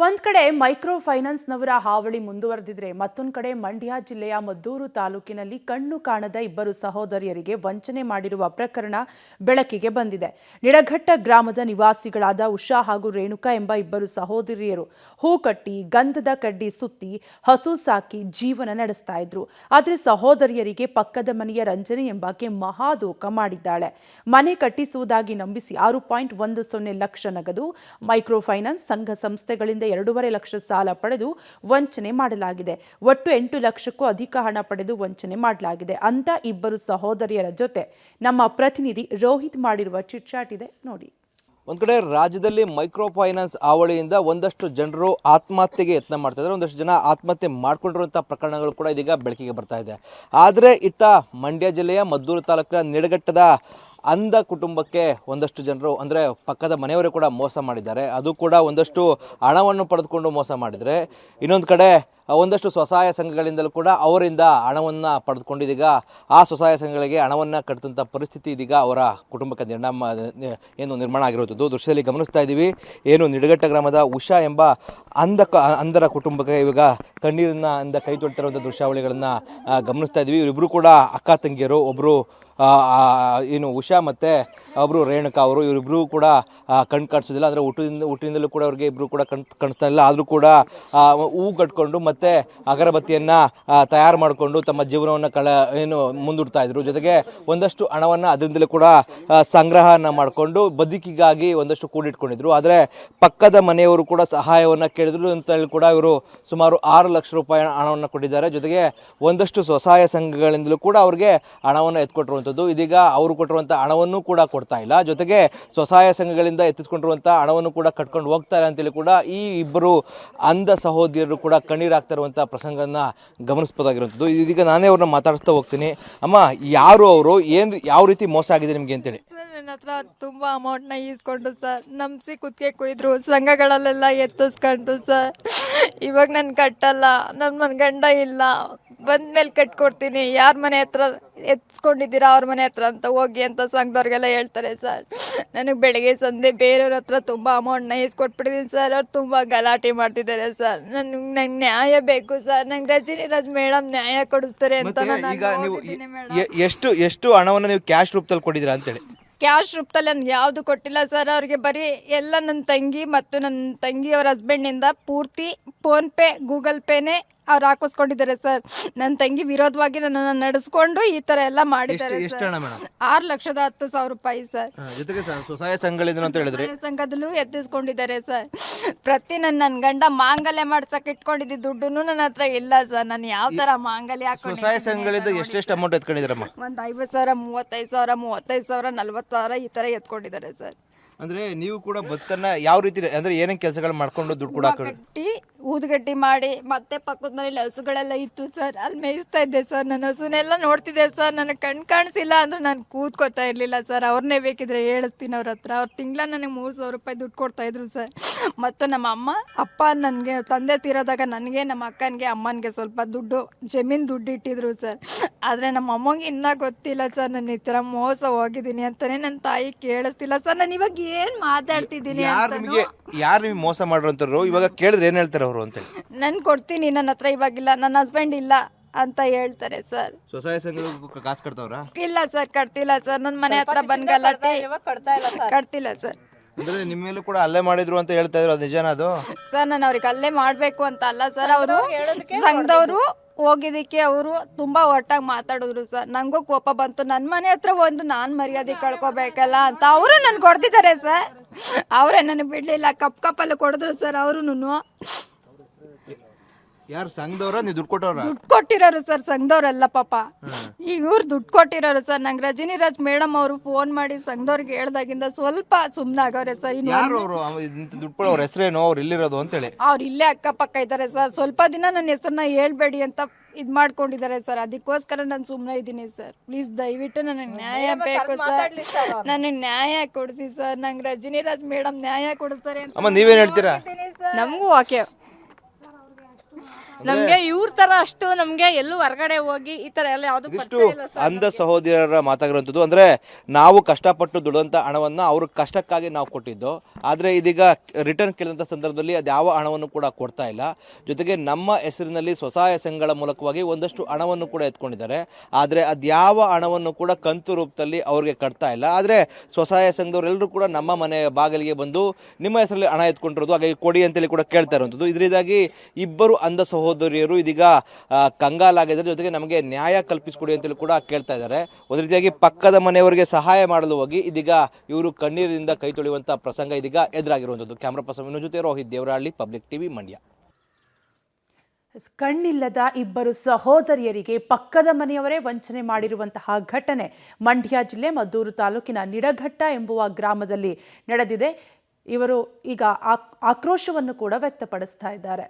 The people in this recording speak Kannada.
ಒಂದ್ ಕಡೆ ಮೈಕ್ರೋ ಫೈನಾನ್ಸ್ನವರ ಹಾವಳಿ ಮುಂದುವರೆದಿದ್ರೆ ಮತ್ತೊಂದು ಕಡೆ ಮಂಡ್ಯ ಜಿಲ್ಲೆಯ ಮದ್ದೂರು ತಾಲೂಕಿನಲ್ಲಿ ಕಣ್ಣು ಕಾಣದ ಇಬ್ಬರು ಸಹೋದರಿಯರಿಗೆ ವಂಚನೆ ಮಾಡಿರುವ ಪ್ರಕರಣ ಬೆಳಕಿಗೆ ಬಂದಿದೆ. ನಿಡಘಟ್ಟ ಗ್ರಾಮದ ನಿವಾಸಿಗಳಾದ ಉಷಾ ಹಾಗೂ ರೇಣುಕಾ ಎಂಬ ಇಬ್ಬರು ಸಹೋದರಿಯರು ಹೂ ಕಟ್ಟಿ ಗಂಧದ ಕಡ್ಡಿ ಸುತ್ತಿ ಹಸು ಸಾಕಿ ಜೀವನ ನಡೆಸ್ತಾ ಇದ್ರು. ಆದ್ರೆ ಸಹೋದರಿಯರಿಗೆ ಪಕ್ಕದ ಮನೆಯ ರಂಜನೆ ಎಂಬಾಕೆ ಮಹಾದೋಖ ಮಾಡಿದ್ದಾಳೆ. ಮನೆ ಕಟ್ಟಿಸುವುದಾಗಿ ನಂಬಿಸಿ 6.10 ಲಕ್ಷ ನಗದು, ಮೈಕ್ರೋ ಫೈನಾನ್ಸ್ ಸಂಘ ಸಂಸ್ಥೆಗಳಿಂದ 2.5 ಲಕ್ಷ ಸಾಲ ಪಡೆದು ವಂಚನೆ ಮಾಡಲಾಗಿದೆ. ಒಟ್ಟು 8 ಲಕ್ಷಕ್ಕೂ ಅಧಿಕ ಹಣ ಪಡೆದು ವಂಚನೆ ಮಾಡಲಾಗಿದೆ ಅಂತ ಇಬ್ಬರು ಸಹೋದರಿಯರ ಜೊತೆ ನಮ್ಮ ಪ್ರತಿನಿಧಿ ರೋಹಿತ್ ಮಾಡಿರುವ ಚಿಟ್ಚಾಟ್ ಇದೆ ನೋಡಿ. ಒಂದು ಕಡೆ ರಾಜ್ಯದಲ್ಲಿ ಮೈಕ್ರೋ ಫೈನಾನ್ಸ್ ಹಾವಳಿಯಿಂದ ಒಂದಷ್ಟು ಜನರು ಆತ್ಮಹತ್ಯೆಗೆ ಯತ್ನ ಮಾಡ್ತಾ ಇದ್ದಾರೆ. ಒಂದಷ್ಟು ಜನ ಆತ್ಮಹತ್ಯೆ ಮಾಡ್ಕೊಂಡಿರುವಂಥ ಪ್ರಕರಣಗಳು ಕೂಡ ಇದೀಗ ಬೆಳಕಿಗೆ ಬರ್ತಾ ಇದೆ. ಆದರೆ ಇತ್ತ ಮಂಡ್ಯ ಜಿಲ್ಲೆಯ ಮದ್ದೂರು ತಾಲೂಕಿನ ನಿಡಘಟ್ಟದ ಅಂಧ ಕುಟುಂಬಕ್ಕೆ ಒಂದಷ್ಟು ಜನರು ಅಂದರೆ ಪಕ್ಕದ ಮನೆಯವರು ಕೂಡ ಮೋಸ ಮಾಡಿದ್ದಾರೆ. ಅದು ಕೂಡ ಒಂದಷ್ಟು ಹಣವನ್ನು ಪಡೆದುಕೊಂಡು ಮೋಸ ಮಾಡಿದರೆ, ಇನ್ನೊಂದು ಕಡೆ ಒಂದಷ್ಟು ಸ್ವಸಹಾಯ ಸಂಘಗಳಿಂದಲೂ ಕೂಡ ಅವರಿಂದ ಹಣವನ್ನು ಪಡೆದುಕೊಂಡಿದ್ದೀಗ ಆ ಸ್ವಸಹಾಯ ಸಂಘಗಳಿಗೆ ಹಣವನ್ನು ಕಟ್ಟಿದಂಥ ಪರಿಸ್ಥಿತಿ ಇದೀಗ ಅವರ ಕುಟುಂಬಕ್ಕೆ ನಿರ್ಮಾಣ ಆಗಿರುವಂಥದ್ದು ದೃಶ್ಯದಲ್ಲಿ ಗಮನಿಸ್ತಾ ಇದ್ದೀವಿ. ಏನು ನಿಡಘಟ್ಟ ಗ್ರಾಮದ ಉಷಾ ಎಂಬ ಅಂಧರ ಕುಟುಂಬಕ್ಕೆ ಇವಾಗ ಕಣ್ಣೀರಿನಿಂದ ಕೈ ತೊಳ್ತಿರುವಂಥ ದೃಶ್ಯಾವಳಿಗಳನ್ನು ಗಮನಿಸ್ತಾ ಇದ್ದೀವಿ. ಇವರಿಬ್ಬರು ಕೂಡ ಅಕ್ಕ ತಂಗಿಯರು. ಒಬ್ಬರು ಏನು ಉಷಾ ಮತ್ತು ಒಬ್ಬರು ರೇಣುಕಾ ಅವರು, ಇವರಿಬ್ಬರು ಕೂಡ ಕಣ್ಣು ಕಾಣಿಸೋದಿಲ್ಲ. ಅಂದರೆ ಹುಟ್ಟಿನಿಂದಲೂ ಕೂಡ ಅವ್ರಿಗೆ ಇಬ್ಬರು ಕೂಡ ಕಾಣಿಸ್ತಾ ಇಲ್ಲ. ಆದರೂ ಕೂಡ ಹೂ ಕಟ್ಕೊಂಡು ಮತ್ತು ಅಗರಬತ್ತಿಯನ್ನು ತಯಾರು ಮಾಡಿಕೊಂಡು ತಮ್ಮ ಜೀವನವನ್ನು ಮುಂದೂಡ್ತಾ ಇದ್ರು. ಜೊತೆಗೆ ಒಂದಷ್ಟು ಹಣವನ್ನು ಅದರಿಂದಲೂ ಕೂಡ ಸಂಗ್ರಹನ ಮಾಡಿಕೊಂಡು ಬದುಕಿಗಾಗಿ ಒಂದಷ್ಟು ಕೂಡಿಟ್ಕೊಂಡಿದ್ರು. ಆದರೆ ಪಕ್ಕದ ಮನೆಯವರು ಕೂಡ ಸಹಾಯವನ್ನು ಕೇಳಿದ್ರು ಅಂತ ಹೇಳಿ ಕೂಡ ಇವರು ಸುಮಾರು 6 ಲಕ್ಷ ರೂಪಾಯಿ ಹಣವನ್ನು ಕೊಟ್ಟಿದ್ದಾರೆ. ಜೊತೆಗೆ ಒಂದಷ್ಟು ಸ್ವಸಹಾಯ ಸಂಘಗಳಿಂದಲೂ ಕೂಡ ಅವ್ರಿಗೆ ಹಣವನ್ನು ಎತ್ಕೊಟ್ಟಿರುವಂಥದ್ದು. ಇದೀಗ ಅವರು ಕೊಟ್ಟಿರುವಂಥ ಹಣವನ್ನು ಕೂಡ ಕೊಡ್ತಾ ಇಲ್ಲ. ಜೊತೆಗೆ ಸ್ವಸಹಾಯ ಸಂಘಗಳಿಂದ ಎತ್ತಿಸ್ಕೊಂಡಿರುವಂಥ ಹಣವನ್ನು ಕೂಡ ಕಟ್ಕೊಂಡು ಹೋಗ್ತಾರೆ ಅಂತೇಳಿ ಕೂಡ ಈ ಇಬ್ಬರು ಅಂಧ ಸಹೋದರಿಯರು ಕೂಡ ಕಣ್ಣೀರಾಗ್ತಾ ಇರುವಂಥ ಪ್ರಸಂಗನ ಗಮನಿಸಬಹುದಾಗಿರುವಂಥದ್ದು. ಇದೀಗ ನಾನೇ ಅವ್ರನ್ನ ಮಾತಾಡಿಸ್ತಾ ಹೋಗ್ತೀನಿ. ಅಮ್ಮ, ಯಾರು ಅವರು, ಯಾವ ರೀತಿ ಮೋಸ ಆಗಿದೆ ನಿಮಗೆ ಅಂತೇಳಿ? ನನ್ನ ಹತ್ರ ತುಂಬಾ ಅಮೌಂಟ್ನ ಈಸ್ಕೊಂಡು ಸರ್, ನಂಬಿಸಿ ಕುತ್ತಿಗೆ ಕೊಯ್ದ್ರು, ಸಂಘಗಳಲ್ಲೆಲ್ಲ ಎತ್ತಿಸ್ಕೊಂಡು ಸರ್. ಇವಾಗ ನಾನು ಕಟ್ಟಲ್ಲ, ನನ್ನ ಗಂಡ ಇಲ್ಲ, ಬಂದ್ಮೇಲೆ ಕಟ್ಕೊಡ್ತೀನಿ, ಯಾರ ಮನೆ ಹತ್ರ ಎತ್ಸ್ಕೊಂಡಿದ್ದೀರಾ ಅವ್ರ ಮನೆ ಹತ್ರ ಅಂತ ಹೋಗಿ ಅಂತ ಸಂಘದವ್ರಿಗೆಲ್ಲ ಹೇಳ್ತಾರೆ ಸರ್. ನನಗೆ ಬೆಳಗ್ಗೆ ಸಂಧೆ ಬೇರೆಯವ್ರ ಹತ್ರ ತುಂಬ ಅಮೌಂಟ್ನ ಈಸ್ಕೊಟ್ಬಿಟ್ಟಿದ್ದೀನಿ ಸರ್. ಅವ್ರು ತುಂಬ ಗಲಾಟೆ ಮಾಡ್ತಿದ್ದಾರೆ ಸರ್. ನಂಗೆ ನ್ಯಾಯ ಬೇಕು ಸರ್. ನಂಗೆ ರಜನಿ ಮೇಡಮ್ ನ್ಯಾಯ ಕೊಡಿಸ್ತಾರೆ ಅಂತ ಎಷ್ಟು ಹಣವನ್ನು ನೀವು ಕ್ಯಾಶ್ ರೂಪದಲ್ಲಿ ಕೊಟ್ಟಿದ್ದೀರಾ ಅಂತೇಳಿ? ಕ್ಯಾಶ್ ರೂಪದಲ್ಲಿ ನಾನು ಯಾವುದು ಕೊಟ್ಟಿಲ್ಲ ಸರ್. ಅವ್ರಿಗೆ ಬರೀ ಎಲ್ಲ ನನ್ನ ತಂಗಿ ಮತ್ತು ನನ್ನ ತಂಗಿಯವರ ಹಸ್ಬೆಂಡ್ನಿಂದ ಪೂರ್ತಿ ಫೋನ್ಪೇ ಗೂಗಲ್ ಪೇನೇ ಅವ್ರು ಹಾಕಿಸ್ಕೊಂಡಿದ್ದಾರೆ ಸರ್. ನನ್ನ ತಂಗಿ ವಿರೋಧವಾಗಿ ನನ್ನನ್ನು ನಡೆಸ್ಕೊಂಡು ಈ ತರ ಎಲ್ಲ ಮಾಡಿದ್ದಾರೆ ಸರ್. 6,10,000 ರೂಪಾಯಿ ಸರ್. ಜೊತೆಗೆ ಸ್ವಸಹಾಯ ಸಂಘದಲ್ಲೂ ಎತ್ತಿಸ್ಕೊಂಡಿದ್ದಾರೆ ಸರ್. ಪ್ರತಿ ನನ್ನ ಗಂಡ ಮಾಂಗಲ್ಯ ಮಾಡ್ಸಕ್ ಇಟ್ಕೊಂಡಿದ್ದ ದುಡ್ಡು ನನ್ನ ಹತ್ರ ಇಲ್ಲ ಸರ್. ನಾನು ಯಾವ ತರ ಮಾಂಗಲ್ಯ ಸ್ವಸಹಾಯ ಸಂಘಗಳಿಂದ ಎಷ್ಟು ಅಮೌಂಟ್ ಎತ್ಕೊಂಡಿದ್ದೀರಮ್ಮ? ಒಂದು 50,000, 35,000, 40,000 ಈ ತರ ಎತ್ಕೊಂಡಿದ್ದಾರೆ ಸರ್. ಅಂದ್ರೆ ನೀವು ಕೂಡ ಬದುಕನ್ನ ಯಾವ ರೀತಿ ಅಂದ್ರೆ ಏನೇನ್ ಕೆಲಸಗಳು ಮಾಡ್ಕೊಂಡು ದುಡ್ಡು ಕೂಡ ಕಟ್ಟಿ ಊದುಗಡ್ಡಿ ಮಾಡಿ ಮತ್ತೆ ಪಕ್ಕದ ಮನೇಲಿ ಹಸುಗಳೆಲ್ಲ ಇತ್ತು ಸರ್, ಅಲ್ಲಿ ಮೇಯಿಸ್ತಾ ಇದ್ದೆ ಸರ್. ನನ್ನ ಹಸುನೆಲ್ಲ ನೋಡ್ತಿದ್ದೆ ಸರ್. ನನಗೆ ಕಣ್ ಕಾಣಿಸಿಲ್ಲ ಅಂದ್ರೆ ನಾನು ಕೂತ್ಕೋತಾ ಇರ್ಲಿಲ್ಲ ಸರ್. ಅವ್ರನ್ನೇ ಬೇಕಿದ್ರೆ ಹೇಳಿಸ್ತೀನಿ ಅವ್ರ ಹತ್ರ. ಅವ್ರು ತಿಂಗಳ ನನಗೆ 3,000 ರೂಪಾಯಿ ದುಡ್ಡು ಕೊಡ್ತಾ ಇದ್ರು ಸರ್. ಮತ್ತು ನಮ್ಮ ಅಪ್ಪ ನನಗೆ ತಂದೆ ತೀರೋದಾಗ ನನಗೆ ನಮ್ಮ ಅಕ್ಕನಿಗೆ ಅಮ್ಮನಿಗೆ ಸ್ವಲ್ಪ ದುಡ್ಡು ಜಮೀನು ದುಡ್ಡು ಇಟ್ಟಿದ್ರು ಸರ್. ಆದರೆ ನಮ್ಮ ಅಮ್ಮಂಗೆ ಇನ್ನೂ ಗೊತ್ತಿಲ್ಲ ಸರ್ ನಾನು ಈ ಥರ ಮೋಸ ಹೋಗಿದ್ದೀನಿ ಅಂತಲೇ ನನ್ನ ತಾಯಿ ಕೇಳಿಸ್ತಿಲ್ಲ ಸರ್. ನಾನು ಇವಾಗ ಏನು ಮಾತಾಡ್ತಿದ್ದೀನಿ? ಯಾರು ನೀವು ಮೋಸ ಮಾಡಿರೋಂಥವ್ರು ಇವಾಗ ಕೇಳಿದ್ರೆ ಏನು ಹೇಳ್ತಾರೆ ಅವರು ಅಂತ? ನಾನು ಕೊಡ್ತೀನಿ, ನನ್ನ ಹತ್ರ ಇವಾಗಿಲ್ಲ, ನನ್ನ ಹಸ್ಬೆಂಡ್ ಇಲ್ಲ ಅಂತ ಹೇಳ್ತಾರೆ ಸರ್. ಸ್ವಸಹಾಯ ಸಂಘ ಕಾಸು ಕಟ್ತಾವ್ರಾ? ಇಲ್ಲ ಸರ್, ಕಟ್ತಿಲ್ಲ ಸರ್. ನನ್ನ ಮನೆ ಹತ್ರ ಬಂದ್ ಗಲಾಟೆ ಕಟ್ತಿಲ್ಲ ಸರ್. ಅಂದ್ರೆ ನಿಮ್ಮ ಮೇಲೂ ಕೂಡ ಅಲ್ಲೇ ಮಾಡಿದ್ರು ಅಂತ ಹೇಳ್ತಾ ಇದ್ರು, ಅದು ನಿಜಾನ ಅದು? ಸರ್ ನಾನು ಅವ್ರಿಗೆ ಅಲ್ಲೇ ಮಾಡ್ಬೇಕು ಅಂತ ಅಲ್ಲ ಸರ್. ಅವರು ಸಂಘದವರು ಹೋಗಿದ್ದಕ್ಕೆ ಅವರು ತುಂಬಾ ಒಟ್ಟಾಗಿ ಮಾತಾಡಿದ್ರು ಸರ್. ನಂಗೂ ಕೋಪ ಬಂತು. ನನ್ನ ಮನೆ ಹತ್ರ ಒಂದು ನಾನು ಮರ್ಯಾದೆ ಕಳ್ಕೊಬೇಕಲ್ಲ ಅಂತ ಅವರು ನನ್ಗೆ ಕೊಡ್ತಿದ್ದಾರೆ ಸರ್. ಅವರೇ ನನಗೆ ಬಿಡ್ಲಿಲ್ಲ, ಕಪ್ಪಲ್ಲಿ ಕೊಡಿದ್ರು ಸರ್. ಅವರು ಯಾರು ಸಂಘದವ್ರ? ನೀವು ದುಡ್ಡು ಕೊಟ್ಟವ್ರ? ದುಡ್ಡು ಕೊಟ್ಟಿರೋರು ಸರ್, ಸಂಘದವ್ರಲ್ಲ ಪಾಪ. ಇವ್ರು ದುಡ್ಡು ಕೊಟ್ಟಿರೋರು ಸರ್. ನಂಗೆ ರಜನಿ ಮೇಡಮ್ ಅವರು ಫೋನ್ ಮಾಡಿ ಸಂಘದವ್ರಿಗೆ ಹೇಳ್ದಾಗಿಂದ ಸ್ವಲ್ಪ ಸುಮ್ಮನೆ ಆಗವ್ರೆ ಸರ್. ಯಾರು ಅವರು? ದುಡ್ಡು ಅವ್ರ ಹೆಸರೇನು, ಅವ್ರು ಇಲ್ಲಿರೋದು ಅಂತೇಳಿ? ಅವ್ರು ಇಲ್ಲೇ ಅಕ್ಕಪಕ್ಕ ಇದ್ದಾರೆ ಸರ್. ಸ್ವಲ್ಪ ದಿನ ನನ್ನ ಹೆಸರನ್ನ ಹೇಳ್ಬೇಡಿ ಅಂತ ಇದು ಮಾಡ್ಕೊಂಡಿದ್ದಾರೆ ಸರ್. ಅದಕ್ಕೋಸ್ಕರ ನಾನು ಸುಮ್ಮನೆ ಇದ್ದೀನಿ ಸರ್. ಪ್ಲೀಸ್ ದಯವಿಟ್ಟು ನನಗೆ ನ್ಯಾಯ ಬೇಕು ಸರ್. ನನಗೆ ನ್ಯಾಯ ಕೊಡಿಸಿ ಸರ್. ನಂಗೆ ರಜನಿ ಮೇಡಮ್ ನ್ಯಾಯ ಕೊಡಿಸ್ತಾರೆ ಅಂತ. ನೀವೇನು ಹೇಳ್ತೀರಾ? ನಮಗೂ ಓಕೆ. ನಮ್ಗೆ ಇವ್ರ ತರ ಅಷ್ಟು ನಮ್ಗೆ ಎಲ್ಲೂ ಹೊರಗಡೆ ಹೋಗಿ ಈ ತರ ಎಲ್ಲ ಯಾವ್ದು ಇದಿಷ್ಟು ಅಂಧ ಸಹೋದರರ ಮಾತಾಗಿರುವಂಥದ್ದು. ಅಂದರೆ ನಾವು ಕಷ್ಟಪಟ್ಟು ದುಡಿದಂಥ ಹಣವನ್ನು ಅವ್ರ ಕಷ್ಟಕ್ಕಾಗಿ ನಾವು ಕೊಟ್ಟಿದ್ದು, ಆದರೆ ಇದೀಗ ರಿಟರ್ನ್ ಕೇಳಿದಂಥ ಸಂದರ್ಭದಲ್ಲಿ ಅದು ಯಾವ ಹಣವನ್ನು ಕೂಡ ಕೊಡ್ತಾ ಇಲ್ಲ. ಜೊತೆಗೆ ನಮ್ಮ ಹೆಸರಿನಲ್ಲಿ ಸ್ವಸಹಾಯ ಸಂಘಗಳ ಮೂಲಕವಾಗಿ ಒಂದಷ್ಟು ಹಣವನ್ನು ಕೂಡ ಎತ್ಕೊಂಡಿದ್ದಾರೆ, ಆದರೆ ಅದ್ಯಾವ ಹಣವನ್ನು ಕೂಡ ಕಂತು ರೂಪದಲ್ಲಿ ಅವ್ರಿಗೆ ಕಟ್ತಾ ಇಲ್ಲ. ಆದರೆ ಸ್ವಸಹಾಯ ಸಂಘದವರೆಲ್ಲರೂ ಕೂಡ ನಮ್ಮ ಮನೆ ಬಾಗಿಲಿಗೆ ಬಂದು ನಿಮ್ಮ ಹೆಸರಲ್ಲಿ ಹಣ ಎತ್ಕೊಂಡಿರೋದು, ಹಾಗಾಗಿ ಕೊಡಿ ಅಂತೇಳಿ ಕೂಡ ಕೇಳ್ತಾ ಇರುವಂಥದ್ದು. ಇದರಿಂದಾಗಿ ಇಬ್ಬರು ಅಂಧ ಸಹೋದರಿಯರು ಇದೀಗ ಕಂಗಾಲಾಗಿದ್ದಾರೆ. ಜೊತೆಗೆ ನಮಗೆ ನ್ಯಾಯ ಕಲ್ಪಿಸಿಕೊಡಿ ಅಂತೇಳಿ ಕೂಡ ಕೇಳ್ತಾ ಇದ್ದಾರೆ. ಒಂದು ರೀತಿಯಾಗಿ ಪಕ್ಕದ ಮನೆಯವರಿಗೆ ಸಹಾಯ ಮಾಡಲು ಹೋಗಿ ಇದೀಗ ಇವರು ಕಣ್ಣೀರಿನಿಂದ ಕೈ ತೊಳೆಯುವಂಥ ಪ್ರಸಂಗ ಇದೀಗ ಎದುರಾಗಿರುವಂಥದ್ದು. ಕ್ಯಾಮ್ರಾ ಪರ್ಸನ್ ಜೊತೆ ರೋಹಿತ್ ದೇವರಹಳ್ಳಿ, ಪಬ್ಲಿಕ್ ಟಿವಿ, ಮಂಡ್ಯ. ಕಣ್ಣಿಲ್ಲದ ಇಬ್ಬರು ಸಹೋದರಿಯರಿಗೆ ಪಕ್ಕದ ಮನೆಯವರೇ ವಂಚನೆ ಮಾಡಿರುವಂತಹ ಘಟನೆ ಮಂಡ್ಯ ಜಿಲ್ಲೆ ಮದ್ದೂರು ತಾಲೂಕಿನ ನಿಡಘಟ್ಟ ಎಂಬುವ ಗ್ರಾಮದಲ್ಲಿ ನಡೆದಿದೆ. ಇವರು ಈಗ ಆಕ್ರೋಶವನ್ನು ಕೂಡ ವ್ಯಕ್ತಪಡಿಸ್ತಾ ಇದ್ದಾರೆ.